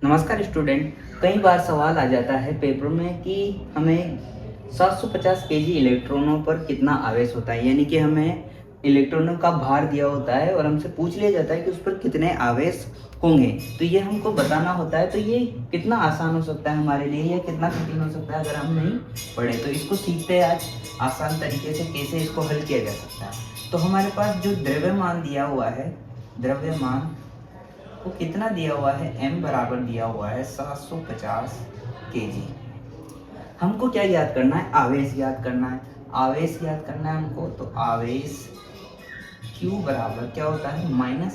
नमस्कार स्टूडेंट। कई बार सवाल आ जाता है पेपर में कि हमें 750 केजी इलेक्ट्रॉनों पर कितना आवेश होता है, यानी कि हमें इलेक्ट्रॉनों का भार दिया होता है और हमसे पूछ लिया जाता है कि उस पर कितने आवेश होंगे। तो ये हमको बताना होता है। तो ये कितना आसान हो सकता है हमारे लिए, या कितना कठिन हो सकता है अगर हम नहीं पढ़े। तो इसको सीखते हैं आज आसान तरीके से कैसे इसको हल किया जा सकता है। तो हमारे पास जो द्रव्यमान दिया हुआ है, द्रव्यमान वो कितना दिया हुआ है, m बराबर दिया हुआ है 750 केजी। हमको क्या याद करना है, आवेश याद करना है। आवेश याद करना है हमको। तो आवेश q बराबर क्या होता है, -ne।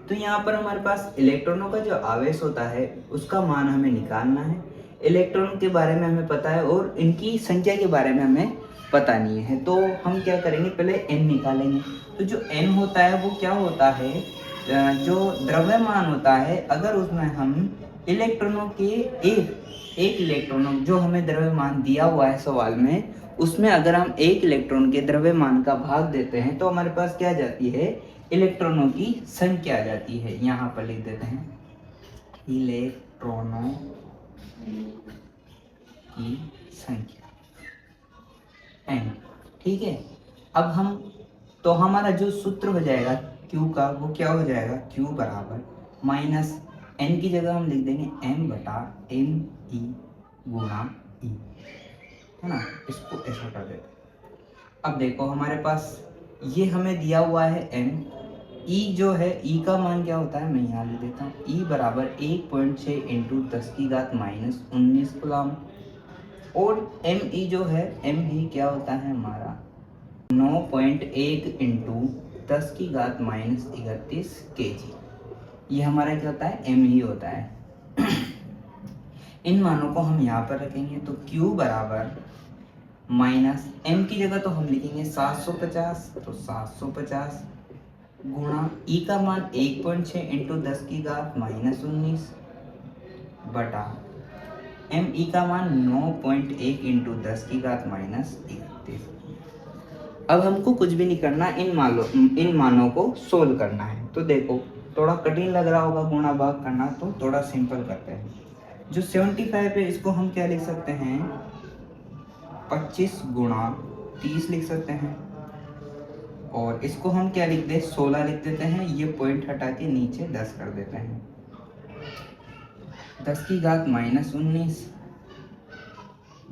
तो यहाँ पर हमारे पास इलेक्ट्रॉनों का जो आवेश होता है उसका मान हमें निकालना है। इलेक्ट्रॉन के बारे में हमें पता है और इनकी संख्या के बारे में हमें पता नहीं है। तो हम क्या करेंगे, पहले n निकालेंगे। तो जो n होता है वो क्या होता है, जो द्रव्यमान होता है, अगर उसमें हम इलेक्ट्रॉनों के एक इलेक्ट्रॉनों जो हमें द्रव्यमान दिया हुआ है सवाल में, उसमें अगर हम एक इलेक्ट्रॉन के द्रव्यमान का भाग देते हैं तो हमारे पास क्या जाती है, इलेक्ट्रॉनों की संख्या आ जाती है। यहाँ पर लिख देते हैं इलेक्ट्रॉनों की संख्या n। ठीक है। अब हम तो हमारा जो सूत्र हो जाएगा Q का, वो क्या हो जाएगा, Q बराबर -n की जगह हम लिख देंगे m/me गुणा e, है ना। इसको ऐसा कर देते हैं। अब देखो हमारे पास ये हमें दिया हुआ है m, e जो है, e का मान क्या होता है, मैं यहाँ लिख देता हूँ। e बराबर 1.6 × 10⁻⁻19 कूलम। और me जो है, me क्या होता है हमारा 9.1 × 10⁻31 केजी। ये हमारा क्या होता है, m ही होता है। इन मानों को हम यहाँ पर रखेंगे। तो Q बराबर -m की जगह तो हम लिखेंगे 750। तो 750 गुणा e का मान 1.6 × 10⁻19 बटा me का मान 9.1 × 10⁻31। अब हमको कुछ भी नहीं करना, इन मानों को सोल्व करना है। तो देखो थोड़ा कठिन लग रहा होगा गुणा भाग करना, तो थोड़ा सिंपल करते हैं। जो 75 है इसको हम क्या लिख सकते हैं, 25 गुणा 30 लिख सकते हैं। और इसको हम क्या लिख दे, 16 लिख देते हैं। ये पॉइंट हटा के नीचे 10 कर देते हैं। 10⁻19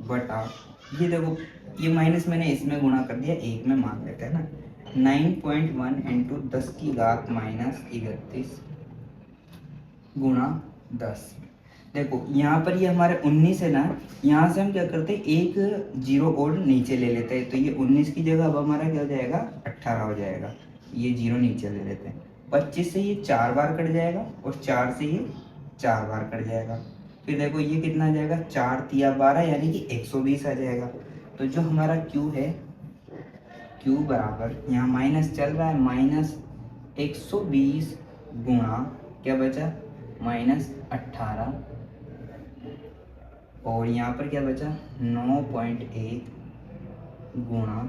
बटा, ये देखो ये माइनस मैंने इसमें गुणा कर दिया, एक में मान लेते हैं ना। 9.1 × 10⁻31 गुणा 10। देखो यहाँ पर ये हमारे 19 है ना, यहाँ से हम क्या करते हैं, एक जीरो और नीचे ले लेते हैं। तो ये 19 की जगह अब हमारा क्या हो जाएगा, 18 हो जाएगा। ये जीरो नीचे ले लेते हैं। 25 से ये 4 बार कट जाएगा और 4 से ये 4 बार कट जाएगा। फिर देखो ये कितना आ जाएगा, 4 तिया 12, यानी कि 120 आ जाएगा। तो जो हमारा Q है, Q बराबर, यहाँ माइनस चल रहा है, -120 गुणा क्या बचा, -18, और यहाँ पर क्या बचा 9.1 गुणा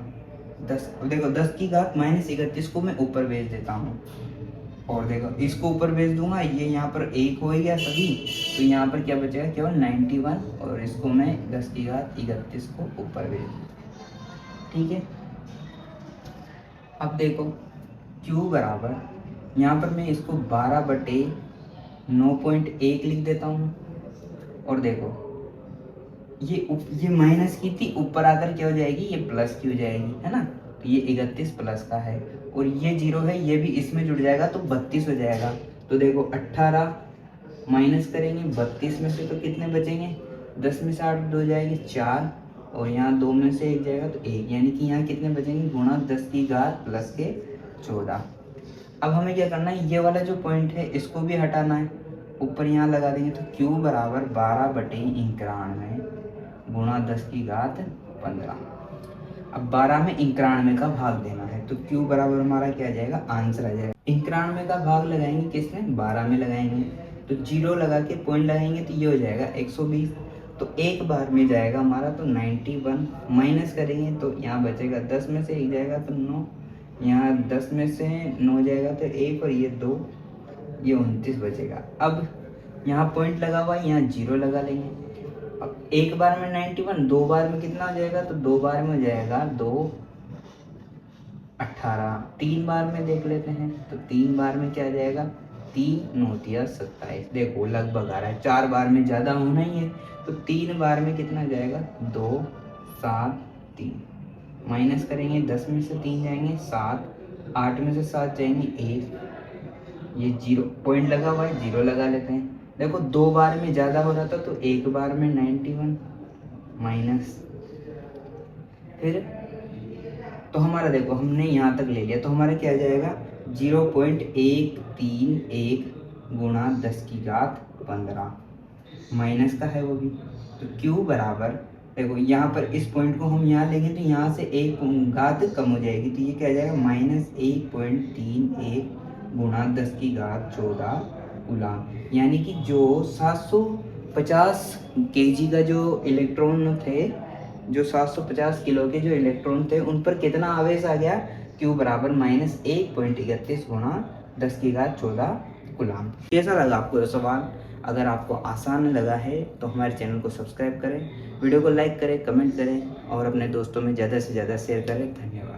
10। देखो 10⁻31 को मैं ऊपर भेज देता हूँ, और देखो इसको ऊपर भेज दूंगा, ये यहाँ पर 1 हो गया सभी। तो यहाँ पर क्या बचेगा, केवल 91, और इसको मैं 10⁻31 को ऊपर भेज दूँ। ठीक है। अब देखो Q बराबर, यहाँ पर मैं इसको 12/9.1 लिख देता हूँ। और देखो ये माइनस की थी, ऊपर आकर क्या हो जाएगी, ये प्लस की हो जाएगी, है ना। तो ये 31 प्लस का है, और ये जीरो है, ये भी इसमें जुड़ जाएगा तो 32 हो जाएगा। तो देखो 18 माइनस करेंगे 32 में से, तो कितने बचेंगे, 10 में से 8 2 जाएगी 4, और यहाँ 2 में से 1 जाएगा तो 1, यानी कि यहाँ कितने बचेंगे, गुणा 10⁻+14। अब हमें क्या करना है, ये वाला जो पॉइंट है इसको भी हटाना है, ऊपर यहाँ लगा देंगे। तो Q बराबर 12/91 गुणा 10⁻15। अब 12 में 91 का भाग देना है, तो Q बराबर हमारा क्या आ जाएगा, आंसर आ जाएगा। 91 का भाग लगाएंगे किसमें, 12 में लगाएंगे। तो जीरो लगा के पॉइंट लगाएंगे तो ये हो जाएगा 120। तो एक बार में जाएगा हमारा, तो 91 माइनस करेंगे तो यहाँ बचेगा 10 में से 1 जाएगा तो 9, यहाँ 10 में से 9 जाएगा तो 1, और ये 2, ये 29 बचेगा। अब यहाँ पॉइंट लगा हुआ है, यहाँ 0 लगा लेंगे। अब एक बार में 91, 2 बार में कितना हो जाएगा, तो 2 बार में हो जाएगा 2 18। 3 बार में देख लेते हैं, तो 3 बार में क्या आ जाएगा, 3 9 27। देखो लगभग आ रहा है, 4 बार में ज़्यादा होना ही है, तो 3 बार में कितना जाएगा, 2 7 3। माइनस करेंगे, 10 में से 3 जाएंगे 7, 8 में से 7 जाएंगे 1, ये 0 पॉइंट लगा हुआ है, 0 लगा लेते हैं। देखो 2 बार में ज़्यादा हो रहा था, तो 1 बार में 91 माइनस, फिर तो हमारा देखो हमने यहाँ तक ले लिया, तो हमारा क्या आ जाएगा, 0.131 गुणा 10⁻15 माइनस का है वो भी। तो Q बराबर, देखो यहाँ पर इस पॉइंट को हम यहाँ लेंगे तो यहाँ से 1 घात कम हो जाएगी, तो ये क्या आ जाएगा, -1.31 गुणा 10⁻14 कूलाम। यानी कि जो 750 kg का जो इलेक्ट्रॉन थे, जो 750 किलो के जो इलेक्ट्रॉन थे, उन पर कितना आवेश आ गया, Q बराबर -1.31 गुणा 10⁻14 कूलाम। कैसा लगा आपको ये सवाल? अगर आपको आसान लगा है तो हमारे चैनल को सब्सक्राइब करें, वीडियो को लाइक करें, कमेंट करें और अपने दोस्तों में ज़्यादा से ज़्यादा शेयर करें। धन्यवाद।